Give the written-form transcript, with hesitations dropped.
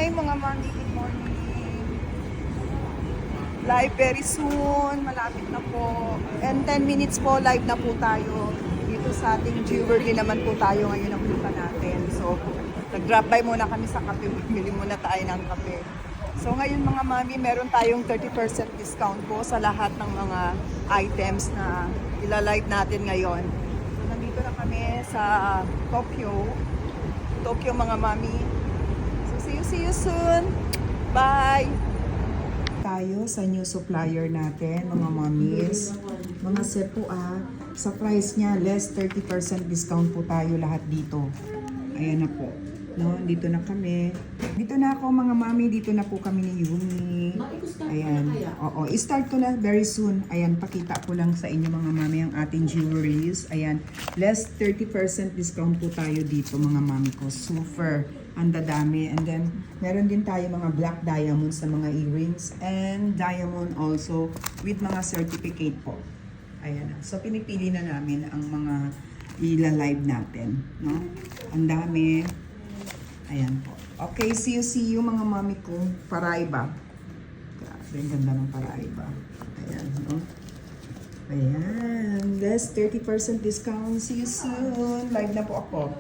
Hi mga mami, good morning. Live very soon, malapit na po. And 10 minutes po, live na po tayo. Dito sa ating jewelry naman po tayo ngayon ang punta natin. So, nag-drop by muna kami sa kape. Bumili muna tayo ng kape. So ngayon mga mami, meron tayong 30% discount po sa lahat ng mga items na ila-live natin ngayon. So nandito na kami sa Tokyo mga mami. So see you soon. Bye! Tayo sa new supplier natin, mga mommies. Mga sepo sa price niya, less 30% discount po tayo lahat dito. Ayan na po. No, dito na kami. Dito na ako mga mami, dito na po kami ni Yumi. Ayan. Oo, i-start ko na very soon. Ayan, pakita ko lang sa inyo mga mami ang ating jewelries. Ayan, less 30% discount po tayo dito mga mami ko. Super. Ang dadami. And then, meron din tayo mga black diamonds na mga earrings and diamond also with mga certificate po. Ayan. So, pinipili na namin ang mga ila-live natin. No? Ang dami. Ayan po. Okay, see you mga mami ko. Paraiba. Grabe, ang ganda ng Paraiba. Ayan, no? Ayan. Less 30% discount. See you soon. Live na po ako.